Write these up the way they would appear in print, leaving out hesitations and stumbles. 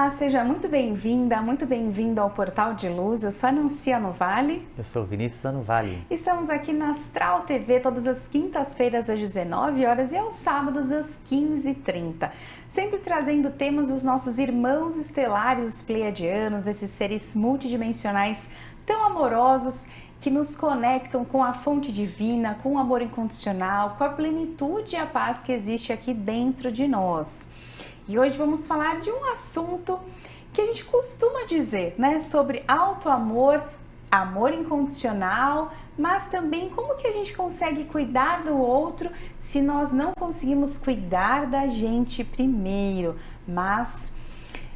Olá, seja muito bem-vinda, muito bem-vindo ao Portal de Luz. Eu sou a Nancia Novale. Eu sou Vinícius Anovale. Estamos aqui na Astral TV todas as quintas-feiras às 19 horas e aos sábados às 15h30. Sempre trazendo temas dos nossos irmãos estelares, os pleiadianos, esses seres multidimensionais tão amorosos que nos conectam com a fonte divina, com o amor incondicional, com a plenitude e a paz que existe aqui dentro de nós. E hoje vamos falar de um assunto que a gente costuma dizer, né? Sobre auto-amor, amor incondicional, mas também como que a gente consegue cuidar do outro se nós não conseguimos cuidar da gente primeiro. Mas,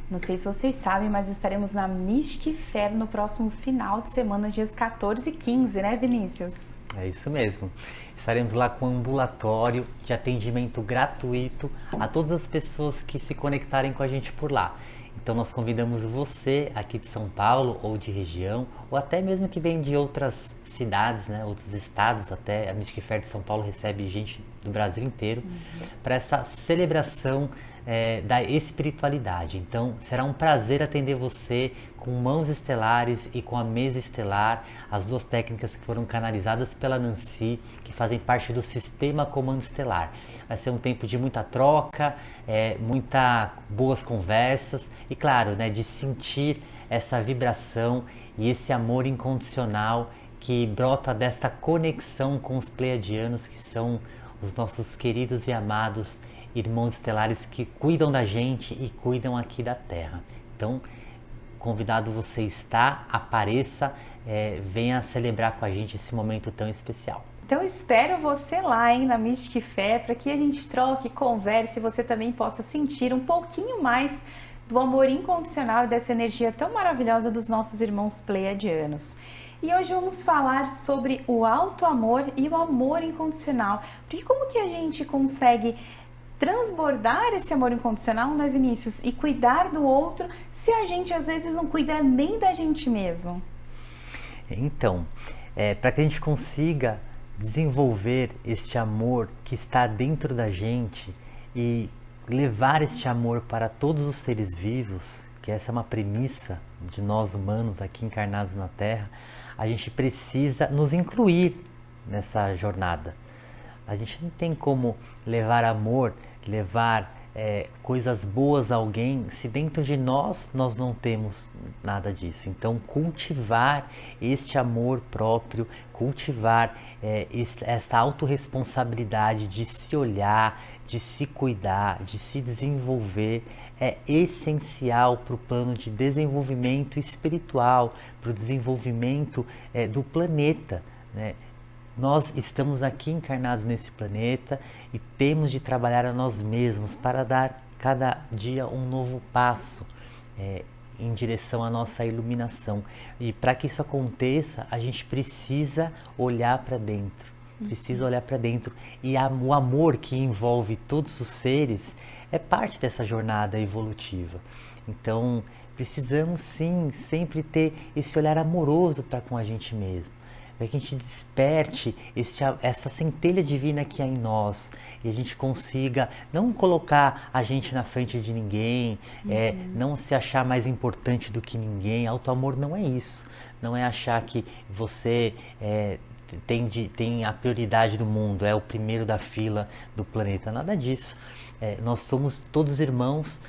não sei se vocês sabem, mas estaremos na Mystic Fair no próximo final de semana, dias 14 e 15, né, Vinícius? É isso mesmo. Estaremos lá com um ambulatório de atendimento gratuito a todas as pessoas que se conectarem com a gente por lá. Então nós convidamos você aqui de São Paulo ou de região, ou até mesmo que vem de outras cidades, né, outros estados, até a Mystic Fair de São Paulo recebe gente do Brasil inteiro para essa celebração da espiritualidade. Então será um prazer atender você com mãos estelares e com a mesa estelar, as duas técnicas que foram canalizadas pela Nancy, que fazem parte do sistema Comando Estelar. Vai ser um tempo de muita troca, muitas boas conversas e claro, né, de sentir essa vibração e esse amor incondicional que brota desta conexão com os pleiadianos, que são os nossos queridos e amados irmãos estelares que cuidam da gente e cuidam aqui da Terra. Então, convidado você está, apareça, venha celebrar com a gente esse momento tão especial. Então espero você lá, hein, na Mystic Fair, para que a gente troque, converse e você também possa sentir um pouquinho mais do amor incondicional e dessa energia tão maravilhosa dos nossos irmãos pleiadianos. E hoje vamos falar sobre o auto-amor e o amor incondicional. Porque como que a gente consegue transbordar esse amor incondicional, né, Vinícius? E cuidar do outro se a gente às vezes não cuida nem da gente mesmo? Então, para que a gente consiga desenvolver este amor que está dentro da gente e levar este amor para todos os seres vivos, que essa é uma premissa de nós humanos aqui encarnados na Terra, a gente precisa nos incluir nessa jornada. A gente não tem como levar amor, levar coisas boas a alguém se dentro de nós não temos nada disso. Então cultivar este amor próprio, cultivar essa autorresponsabilidade de se olhar, de se cuidar, de se desenvolver é essencial para o plano de desenvolvimento espiritual, para o desenvolvimento do planeta, né? Nós estamos aqui encarnados nesse planeta e temos de trabalhar a nós mesmos para dar cada dia um novo passo em direção à nossa iluminação. E para que isso aconteça, a gente precisa olhar para dentro. Precisa olhar para dentro. E o amor que envolve todos os seres é parte dessa jornada evolutiva. Então, precisamos sim sempre ter esse olhar amoroso para com a gente mesmo. Para que a gente desperte essa centelha divina que há em nós e a gente consiga não colocar a gente na frente de ninguém, não se achar mais importante do que ninguém. Auto-amor não é isso, não é achar que você tem a prioridade do mundo, é o primeiro da fila do planeta, nada disso. Nós somos todos irmãos,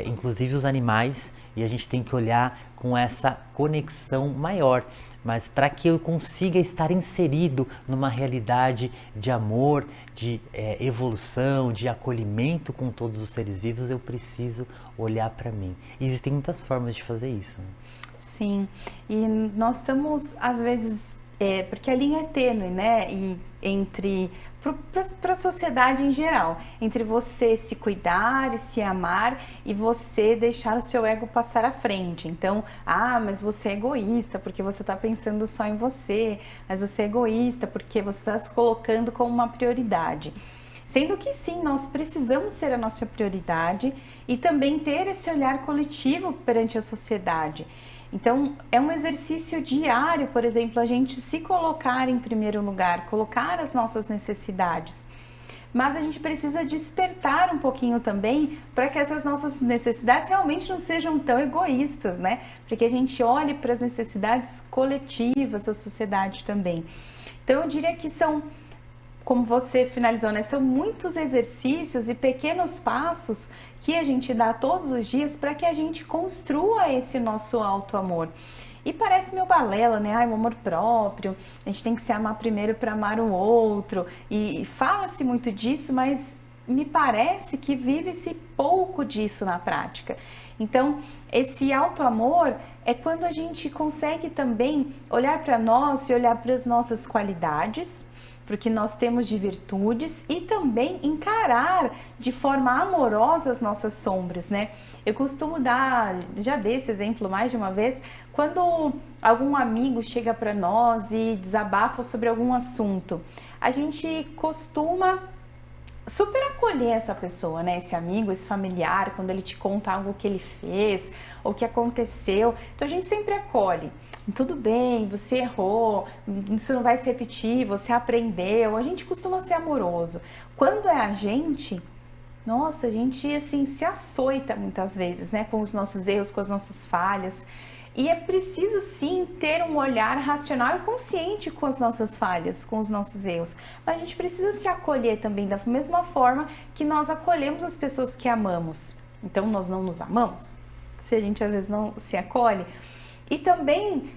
inclusive os animais, e a gente tem que olhar com essa conexão maior. Mas para que eu consiga estar inserido numa realidade de amor, de evolução, de acolhimento com todos os seres vivos, eu preciso olhar para mim. E existem muitas formas de fazer isso, né? Sim, e nós estamos, às vezes, porque a linha é tênue, né? E entre para a sociedade em geral, entre você se cuidar e se amar e você deixar o seu ego passar à frente. Então, mas você é egoísta porque você está pensando só em você, mas você é egoísta porque você está se colocando como uma prioridade. Sendo que sim, nós precisamos ser a nossa prioridade e também ter esse olhar coletivo perante a sociedade. Então, é um exercício diário, por exemplo, a gente se colocar em primeiro lugar, colocar as nossas necessidades. mas a gente precisa despertar um pouquinho também para que essas nossas necessidades realmente não sejam tão egoístas, né? Para que a gente olhe para as necessidades coletivas da sociedade também. Então eu diria que são, como você finalizou, né? São muitos exercícios e pequenos passos que a gente dá todos os dias para que a gente construa esse nosso auto-amor. E parece meio balela, né? Ai, o amor próprio, a gente tem que se amar primeiro para amar o outro. E fala-se muito disso, mas me parece que vive-se pouco disso na prática. Então, esse auto-amor é quando a gente consegue também olhar para nós e olhar para as nossas qualidades, porque nós temos de virtudes, e também encarar de forma amorosa as nossas sombras, né? Eu costumo dar, já dei esse exemplo mais de uma vez, quando algum amigo chega para nós e desabafa sobre algum assunto, a gente costuma super acolher essa pessoa, né? Esse amigo, esse familiar, quando ele te conta algo que ele fez ou que aconteceu. Então a gente sempre acolhe. Tudo bem, você errou, isso não vai se repetir, você aprendeu. A gente costuma ser amoroso. Quando é a gente, nossa, a gente assim se açoita muitas vezes, né? Com os nossos erros, com as nossas falhas. E é preciso sim ter um olhar racional e consciente com as nossas falhas, com os nossos erros. Mas a gente precisa se acolher também da mesma forma que nós acolhemos as pessoas que amamos. Então nós não nos amamos? Se a gente às vezes não se acolhe. E também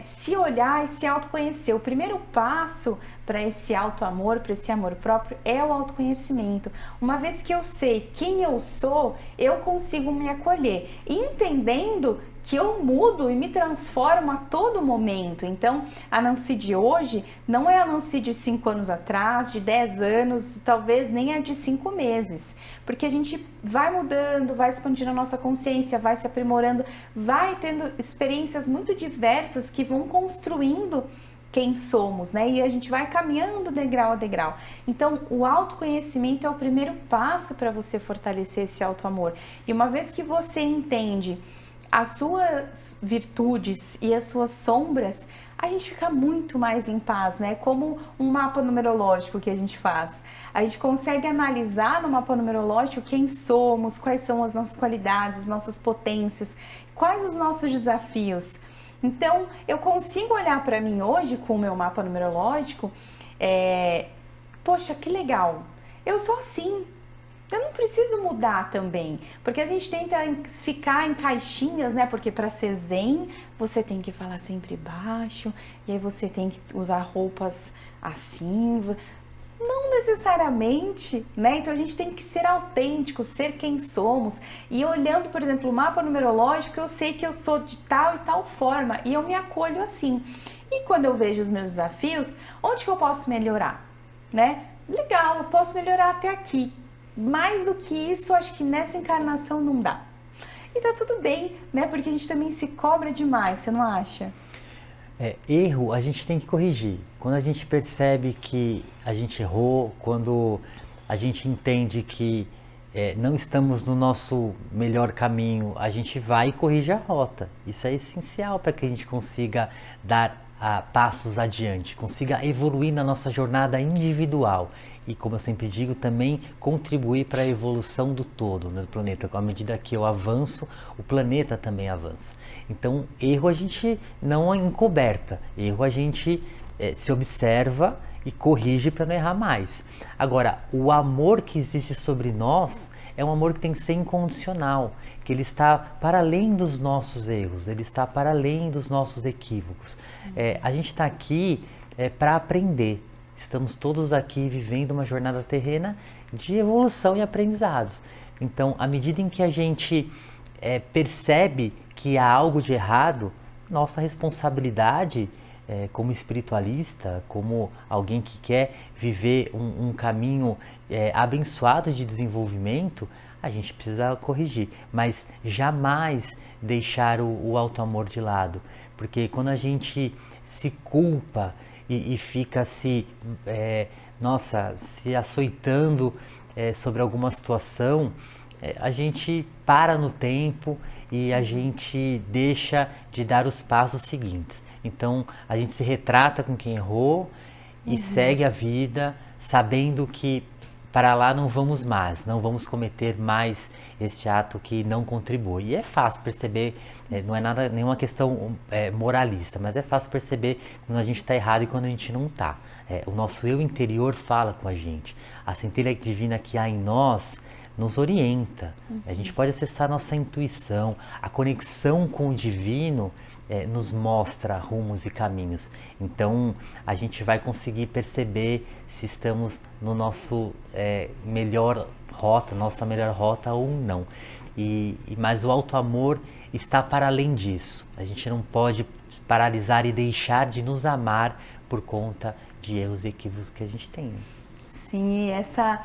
se olhar e se autoconhecer. O primeiro passo para esse auto-amor, para esse amor próprio, é o autoconhecimento. Uma vez que eu sei quem eu sou, eu consigo me acolher. E entendendo que eu mudo e me transformo a todo momento. Então, a Nancy de hoje não é a Nancy de 5 anos atrás, de 10 anos, talvez nem a de 5 meses. Porque a gente vai mudando, vai expandindo a nossa consciência, vai se aprimorando, vai tendo experiências muito diversas que vão construindo quem somos, né? E a gente vai caminhando degrau a degrau. Então, o autoconhecimento é o primeiro passo para você fortalecer esse auto-amor. E uma vez que você entende as suas virtudes e as suas sombras, a gente fica muito mais em paz, né? Como um mapa numerológico que a gente faz. A gente consegue analisar no mapa numerológico quem somos, quais são as nossas qualidades, nossas potências, quais os nossos desafios. Então, eu consigo olhar para mim hoje com o meu mapa numerológico, poxa, que legal, eu sou assim. Eu não preciso mudar também, porque a gente tenta ficar em caixinhas, né? Porque para ser zen, você tem que falar sempre baixo, e aí você tem que usar roupas assim. Não necessariamente, né? Então a gente tem que ser autêntico, ser quem somos. E olhando, por exemplo, o mapa numerológico, eu sei que eu sou de tal e tal forma, e eu me acolho assim. E quando eu vejo os meus desafios, onde que eu posso melhorar, né? Legal, eu posso melhorar até aqui. Mais do que isso, acho que nessa encarnação não dá. E tá tudo bem, né? Porque a gente também se cobra demais, você não acha? Erro a gente tem que corrigir. Quando a gente percebe que a gente errou, quando a gente entende que não estamos no nosso melhor caminho, a gente vai e corrige a rota. Isso é essencial para que a gente consiga dar passos adiante, consiga evoluir na nossa jornada individual e, como eu sempre digo, também contribuir para a evolução do todo, né, do planeta. À medida que eu avanço, o planeta também avança. Então, erro a gente não encoberta, erro a gente se observa e corrige para não errar mais. Agora, o amor que existe sobre nós é um amor que tem que ser incondicional, que ele está para além dos nossos erros, ele está para além dos nossos equívocos. A gente está aqui para aprender. Estamos todos aqui vivendo uma jornada terrena de evolução e aprendizados. Então, à medida em que a gente percebe que há algo de errado, nossa responsabilidade como espiritualista, como alguém que quer viver um caminho abençoado de desenvolvimento, a gente precisa corrigir, mas jamais deixar o auto-amor de lado, porque quando a gente se culpa e fica se açoitando sobre alguma situação, a gente para no tempo e a gente deixa de dar os passos seguintes. Então, a gente se retrata com quem errou e segue a vida, sabendo que para lá não vamos mais, não vamos cometer mais este ato que não contribui. E é fácil perceber, não é nada, nenhuma questão moralista, mas é fácil perceber quando a gente está errado e quando a gente não está. O nosso eu interior fala com a gente. A centelha divina que há em nós nos orienta. A gente pode acessar nossa intuição, a conexão com o divino nos mostra rumos e caminhos. Então a gente vai conseguir perceber se estamos no nosso nossa melhor rota ou não. Mas o alto amor está para além disso. A gente não pode paralisar e deixar de nos amar por conta de erros e equívocos que a gente tem. Sim, essa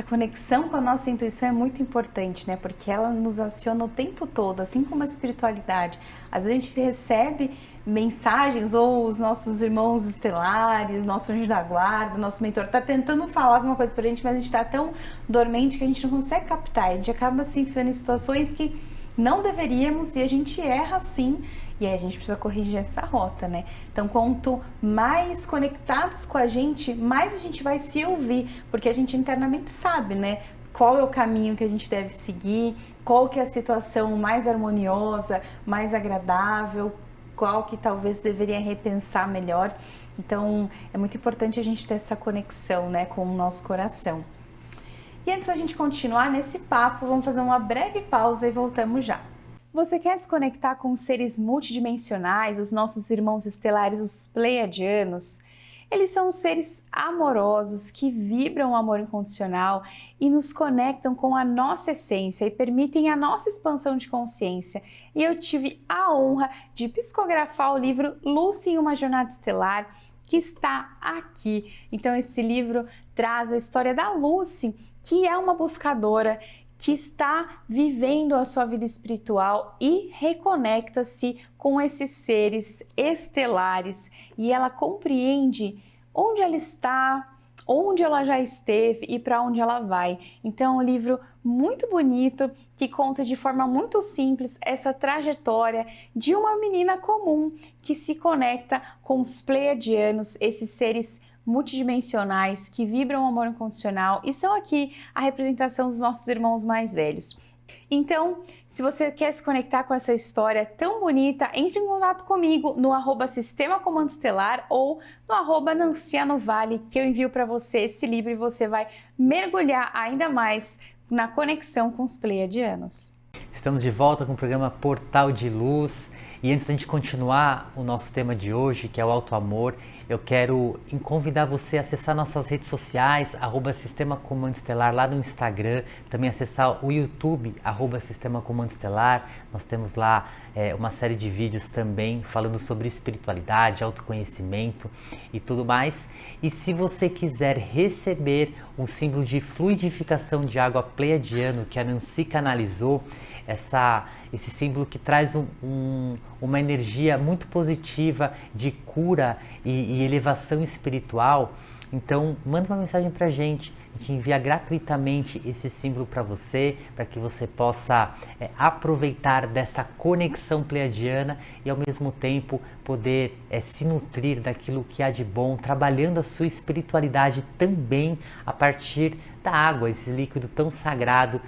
conexão com a nossa intuição é muito importante, né? Porque ela nos aciona o tempo todo, assim como a espiritualidade. Às vezes a gente recebe mensagens ou os nossos irmãos estelares, nosso anjo da guarda, nosso mentor tá tentando falar alguma coisa pra gente, mas a gente tá tão dormente que a gente não consegue captar. A gente acaba se enfiando em situações que não deveríamos e a gente erra sim. E aí a gente precisa corrigir essa rota, né? Então, quanto mais conectados com a gente, mais a gente vai se ouvir, porque a gente internamente sabe, né? Qual é o caminho que a gente deve seguir, qual que é a situação mais harmoniosa, mais agradável, qual que talvez deveria repensar melhor. Então, é muito importante a gente ter essa conexão, né, com o nosso coração. E antes da gente continuar nesse papo, vamos fazer uma breve pausa e voltamos já. Você quer se conectar com seres multidimensionais, os nossos irmãos estelares, os pleiadianos? Eles são seres amorosos que vibram o amor incondicional e nos conectam com a nossa essência e permitem a nossa expansão de consciência. E eu tive a honra de psicografar o livro Lucy em uma Jornada Estelar, que está aqui. Então esse livro traz a história da Lucy, que é uma buscadora que está vivendo a sua vida espiritual e reconecta-se com esses seres estelares e ela compreende onde ela está, onde ela já esteve e para onde ela vai. Então é um livro muito bonito que conta de forma muito simples essa trajetória de uma menina comum que se conecta com os pleiadianos, esses seres multidimensionais que vibram o amor incondicional e são aqui a representação dos nossos irmãos mais velhos. Então, se você quer se conectar com essa história tão bonita, entre em contato comigo no @Sistema Comando Estelar ou no @NanciaNoVale, que eu envio para você esse livro e você vai mergulhar ainda mais na conexão com os pleiadianos. Estamos de volta com o programa Portal de Luz e antes da gente continuar o nosso tema de hoje, que é o alto amor, eu quero convidar você a acessar nossas redes sociais, @Sistema Comando Estelar, lá no Instagram, também acessar o YouTube, @Sistema Comando Estelar. Nós temos lá uma série de vídeos também falando sobre espiritualidade, autoconhecimento e tudo mais. E se você quiser receber um símbolo de fluidificação de água pleiadiano que a Nancy canalizou, esse símbolo que traz uma energia muito positiva de cura e elevação espiritual, então manda uma mensagem pra gente, a gente envia gratuitamente esse símbolo para você, para que você possa aproveitar dessa conexão pleiadiana e ao mesmo tempo poder se nutrir daquilo que há de bom, trabalhando a sua espiritualidade também a partir da água, esse líquido tão sagrado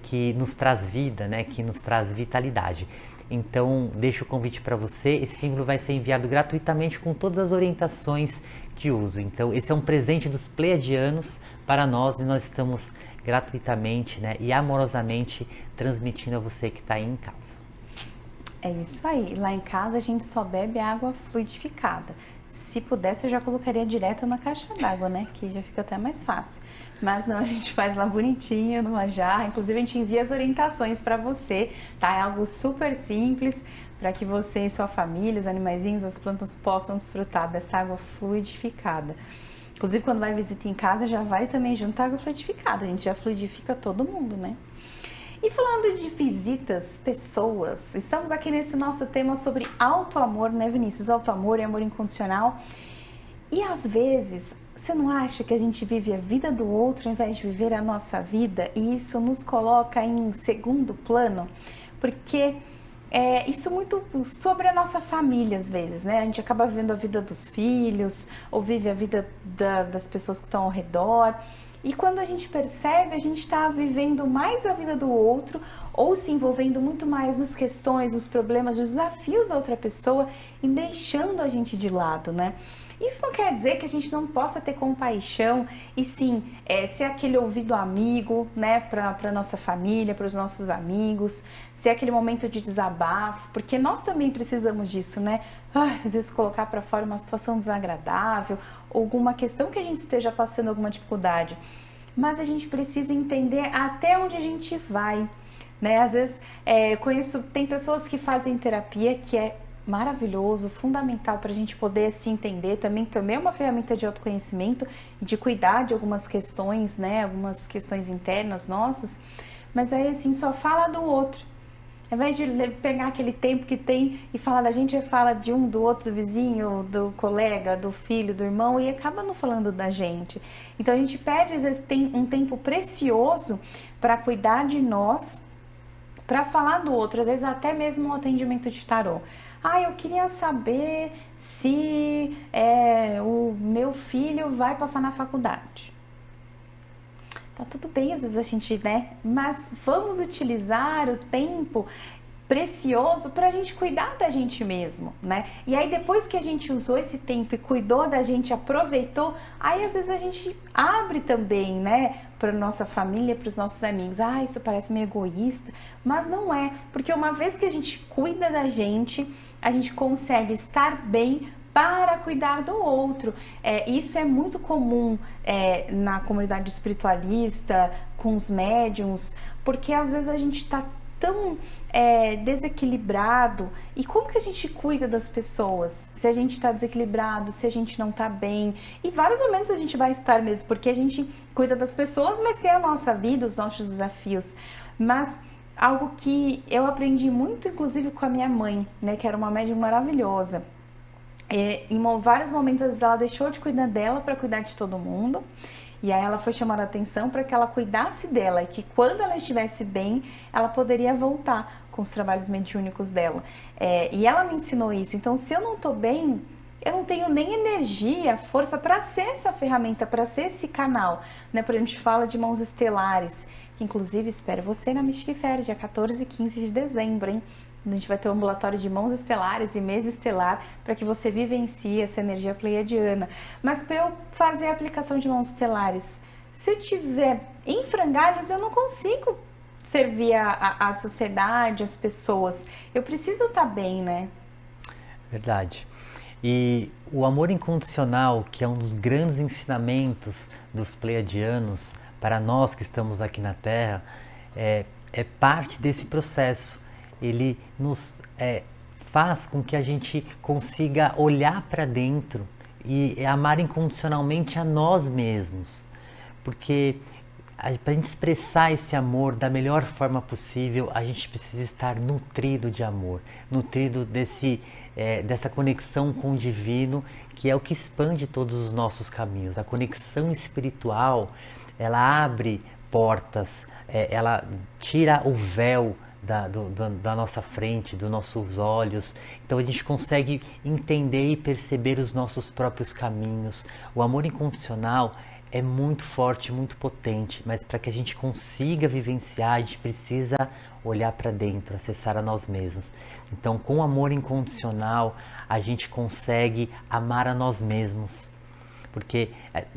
que nos traz vida, né? Que nos traz vitalidade. Então, deixo o convite para você. Esse símbolo vai ser enviado gratuitamente com todas as orientações de uso. Então, esse é um presente dos pleiadianos para nós e nós estamos gratuitamente, né, e amorosamente transmitindo a você que está aí em casa. É isso aí. Lá em casa a gente só bebe água fluidificada. Se pudesse, eu já colocaria direto na caixa d'água, né? Que já fica até mais fácil. Mas não, a gente faz lá bonitinho, numa jarra. Inclusive, a gente envia as orientações para você, tá? É algo super simples para que você e sua família, os animaizinhos, as plantas possam desfrutar dessa água fluidificada. Inclusive, quando vai visitar em casa, já vai também junto à água fluidificada. A gente já fluidifica todo mundo, né? E falando de visitas, pessoas, estamos aqui nesse nosso tema sobre alto amor, né, Vinícius? Alto amor e amor incondicional. E às vezes, você não acha que a gente vive a vida do outro ao invés de viver a nossa vida? E isso nos coloca em segundo plano? Porque isso muito sobre a nossa família às vezes, né? A gente acaba vivendo a vida dos filhos ou vive a vida das pessoas que estão ao redor. E quando a gente percebe, a gente está vivendo mais a vida do outro ou se envolvendo muito mais nas questões, nos problemas, nos desafios da outra pessoa e deixando a gente de lado, né? Isso não quer dizer que a gente não possa ter compaixão e sim, ser aquele ouvido amigo, né, para nossa família, para os nossos amigos, ser aquele momento de desabafo, porque nós também precisamos disso, né? Às vezes colocar para fora uma situação desagradável, alguma questão que a gente esteja passando alguma dificuldade. Mas a gente precisa entender até onde a gente vai, né? Às vezes, tem pessoas que fazem terapia que é maravilhoso, fundamental para a gente poder se entender, também é uma ferramenta de autoconhecimento e de cuidar de algumas questões, né, algumas questões internas nossas, mas aí assim, só fala do outro, ao invés de pegar aquele tempo que tem e falar da gente, fala de um, do outro, do vizinho, do colega, do filho, do irmão e acaba não falando da gente. Então a gente perde, às vezes, tem um tempo precioso para cuidar de nós, para falar do outro, às vezes até mesmo um atendimento de tarô. Eu queria saber se o meu filho vai passar na faculdade. Tá tudo bem, às vezes a gente, né? Mas vamos utilizar o tempo precioso para a gente cuidar da gente mesmo, né? E aí depois que a gente usou esse tempo e cuidou da gente, aproveitou, aí às vezes a gente abre também, né? Para nossa família, para os nossos amigos. Isso parece meio egoísta, mas não é, porque uma vez que a gente cuida da gente, a gente consegue estar bem para cuidar do outro. Isso é muito comum na comunidade espiritualista, com os médiums, porque às vezes a gente está tão desequilibrado. E como que a gente cuida das pessoas? Se a gente está desequilibrado, se a gente não está bem. Em vários momentos a gente vai estar mesmo, porque a gente cuida das pessoas, mas tem a nossa vida, os nossos desafios. Mas algo que eu aprendi muito, inclusive com a minha mãe, né, que era uma médium maravilhosa. Em vários momentos, às vezes, ela deixou de cuidar dela para cuidar de todo mundo. E aí ela foi chamar a atenção para que ela cuidasse dela e que quando ela estivesse bem, ela poderia voltar com os trabalhos mediúnicos dela. E ela me ensinou isso. Então, se eu não estou bem, eu não tenho nem energia, força para ser essa ferramenta, para ser esse canal. Né? Por exemplo, a gente fala de mãos estelares, que inclusive espero você na Mystic Fair, dia 14 e 15 de dezembro, hein? A gente vai ter um ambulatório de mãos estelares e mesa estelar para que você vivencie essa energia pleiadiana. Mas para eu fazer a aplicação de mãos estelares, se eu tiver em frangalhos, eu não consigo servir a sociedade, as pessoas. Eu preciso estar bem, né? Verdade. E o amor incondicional, que é um dos grandes ensinamentos dos pleiadianos para nós que estamos aqui na Terra, é parte desse processo. Ele nos faz com que a gente consiga olhar para dentro e amar incondicionalmente a nós mesmos. Porque para a gente expressar esse amor da melhor forma possível, a gente precisa estar nutrido de amor, nutrido dessa conexão com o divino, que é o que expande todos os nossos caminhos. A conexão espiritual, ela abre portas, ela tira o véu da nossa frente, dos nossos olhos. Então a gente consegue entender e perceber os nossos próprios caminhos. O amor incondicional é muito forte, muito potente, mas para que a gente consiga vivenciar, a gente precisa olhar para dentro, acessar a nós mesmos. Então, com o amor incondicional, a gente consegue amar a nós mesmos. Porque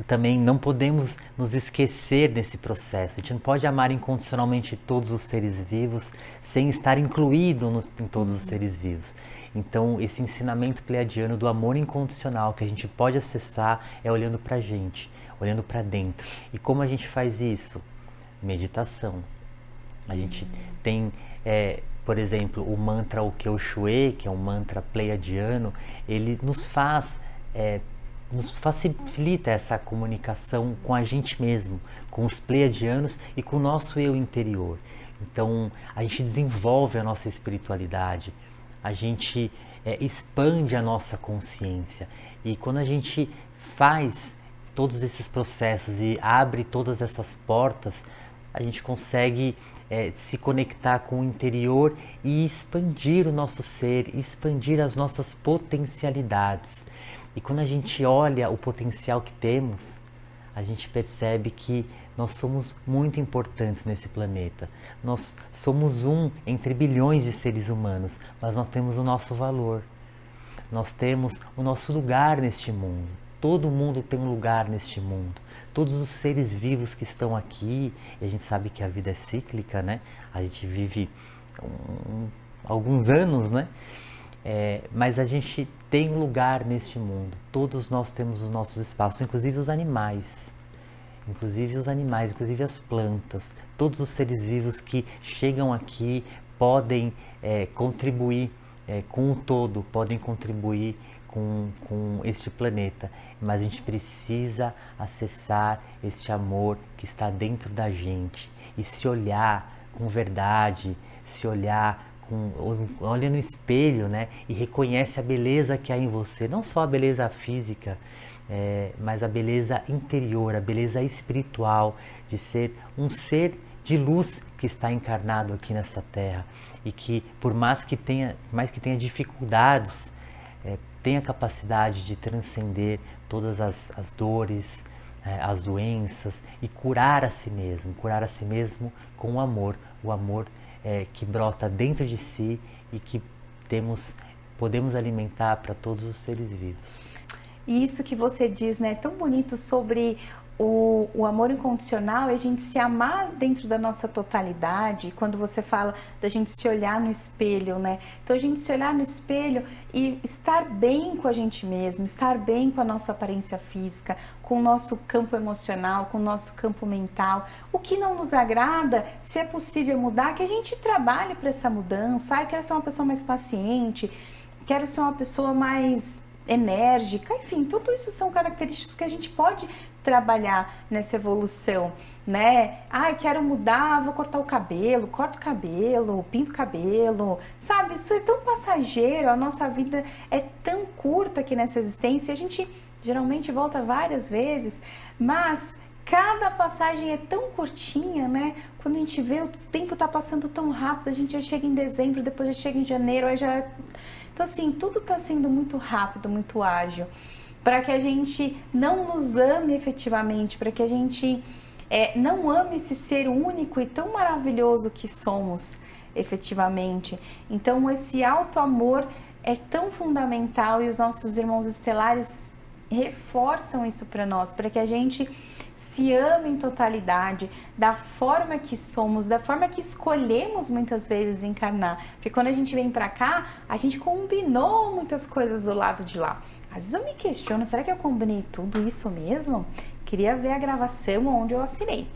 também não podemos nos esquecer desse processo. A gente não pode amar incondicionalmente todos os seres vivos sem estar incluído em todos os seres vivos. Então, esse ensinamento pleiadiano do amor incondicional que a gente pode acessar é olhando para a gente, olhando para dentro. E como a gente faz isso? Meditação. A gente tem, por exemplo, o mantra Okyo-Shue, que é um mantra pleiadiano, ele nos facilita essa comunicação com a gente mesmo, com os pleiadianos e com o nosso eu interior. Então, a gente desenvolve a nossa espiritualidade, a gente expande a nossa consciência. E quando a gente faz todos esses processos e abre todas essas portas, a gente consegue se conectar com o interior e expandir o nosso ser, expandir as nossas potencialidades. E quando a gente olha o potencial que temos, a gente percebe que nós somos muito importantes nesse planeta. Nós somos um entre bilhões de seres humanos, mas nós temos o nosso valor. Nós temos o nosso lugar neste mundo. Todo mundo tem um lugar neste mundo. Todos os seres vivos que estão aqui, e a gente sabe que a vida é cíclica, né? A gente vive alguns anos, né? Mas a gente tem um lugar neste mundo. Todos nós temos os nossos espaços, inclusive os animais. Inclusive as plantas. Todos os seres vivos que chegam aqui podem contribuir com o todo, podem contribuir com este planeta, mas a gente precisa acessar este amor que está dentro da gente e se olhar com verdade, se olhar olha no espelho, né, e reconhece a beleza que há em você, não só a beleza física, mas a beleza interior, a beleza espiritual de ser um ser de luz que está encarnado aqui nessa terra e que por mais que tenha dificuldades, tem a capacidade de transcender todas as dores, as doenças e curar a si mesmo com o amor que brota dentro de si e que podemos alimentar para todos os seres vivos. E isso que você diz, né, é tão bonito sobre o amor incondicional e a gente se amar dentro da nossa totalidade. Quando você fala da gente se olhar no espelho, né? Então a gente se olhar no espelho e estar bem com a gente mesmo, estar bem com a nossa aparência física, com o nosso campo emocional, com o nosso campo mental. O que não nos agrada, se é possível mudar, que a gente trabalhe para essa mudança. Eu quero ser uma pessoa mais paciente, quero ser uma pessoa mais enérgica, enfim, tudo isso são características que a gente pode trabalhar nessa evolução, né? Quero mudar, vou cortar o cabelo, corto o cabelo, pinto o cabelo, sabe? Isso é tão passageiro, a nossa vida é tão curta aqui nessa existência, a gente geralmente volta várias vezes, mas cada passagem é tão curtinha, né? Quando a gente vê, o tempo tá passando tão rápido, a gente já chega em dezembro, depois já chega em janeiro, aí já... Então, assim, tudo está sendo muito rápido, muito ágil, para que a gente não nos ame efetivamente, para que a gente não ame esse ser único e tão maravilhoso que somos efetivamente. Então, esse auto-amor é tão fundamental e os nossos irmãos estelares reforçam isso para nós, para que a gente se ame em totalidade, da forma que somos, da forma que escolhemos muitas vezes encarnar. Porque quando a gente vem para cá, a gente combinou muitas coisas do lado de lá. Às vezes eu me questiono, será que eu combinei tudo isso mesmo? Queria ver a gravação onde eu assinei.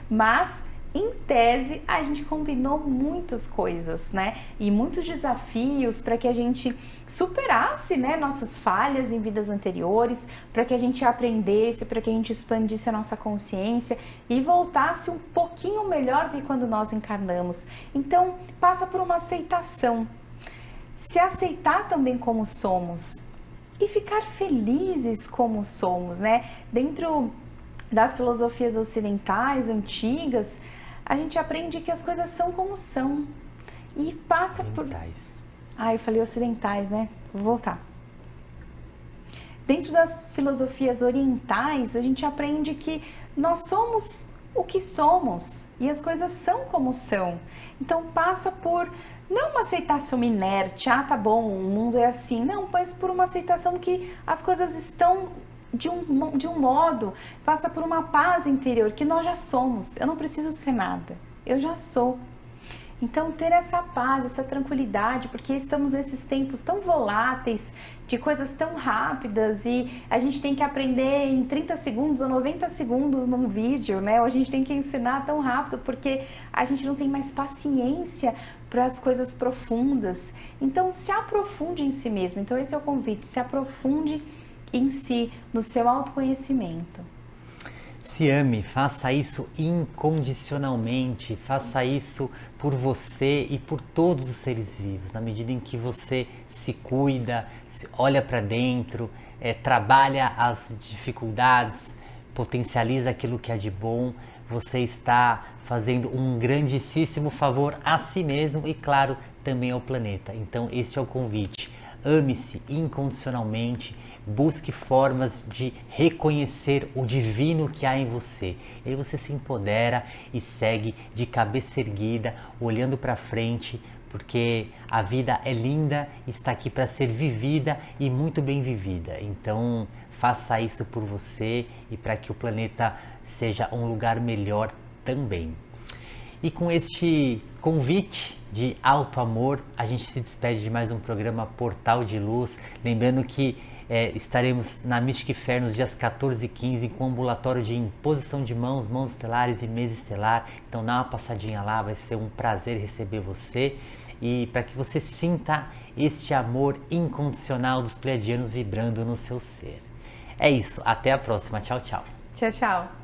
Mas, em tese, a gente combinou muitas coisas, né? E muitos desafios para que a gente superasse, né, nossas falhas em vidas anteriores, para que a gente aprendesse, para que a gente expandisse a nossa consciência e voltasse um pouquinho melhor do que quando nós encarnamos. Então, passa por uma aceitação. Se aceitar também como somos e ficar felizes como somos, né? Dentro das filosofias ocidentais, antigas, a gente aprende que as coisas são como são e passa por... eu falei ocidentais, né? Vou voltar. Dentro das filosofias orientais, a gente aprende que nós somos o que somos e as coisas são como são. Então passa por não uma aceitação inerte, tá bom, o mundo é assim, não, mas por uma aceitação que as coisas estão de um modo, passa por uma paz interior que nós já somos. Eu não preciso ser nada, eu já sou. Então ter essa paz, essa tranquilidade, porque estamos nesses tempos tão voláteis, de coisas tão rápidas e a gente tem que aprender em 30 segundos ou 90 segundos num vídeo, né? Ou a gente tem que ensinar tão rápido porque a gente não tem mais paciência para as coisas profundas. Então se aprofunde em si mesmo. Então esse é o convite, se aprofunde em si, no seu autoconhecimento. Se ame, faça isso incondicionalmente, faça isso por você e por todos os seres vivos. Na medida em que você se cuida, olha para dentro, trabalha as dificuldades, potencializa aquilo que é de bom, você está fazendo um grandíssimo favor a si mesmo e, claro, também ao planeta. Então, esse é o convite. ame-se incondicionalmente, busque formas de reconhecer o divino que há em você. E aí você se empodera e segue de cabeça erguida, olhando para frente, porque a vida é linda, está aqui para ser vivida e muito bem vivida. Então, faça isso por você e para que o planeta seja um lugar melhor também. E com este convite de alto amor, a gente se despede de mais um programa Portal de Luz. Lembrando que estaremos na Mystic Fair nos dias 14 e 15 com ambulatório de imposição de mãos, mãos estelares e mesa estelar. Então dá uma passadinha lá, vai ser um prazer receber você. E para que você sinta este amor incondicional dos pleiadianos vibrando no seu ser. É isso, até a próxima. Tchau, tchau. Tchau, tchau.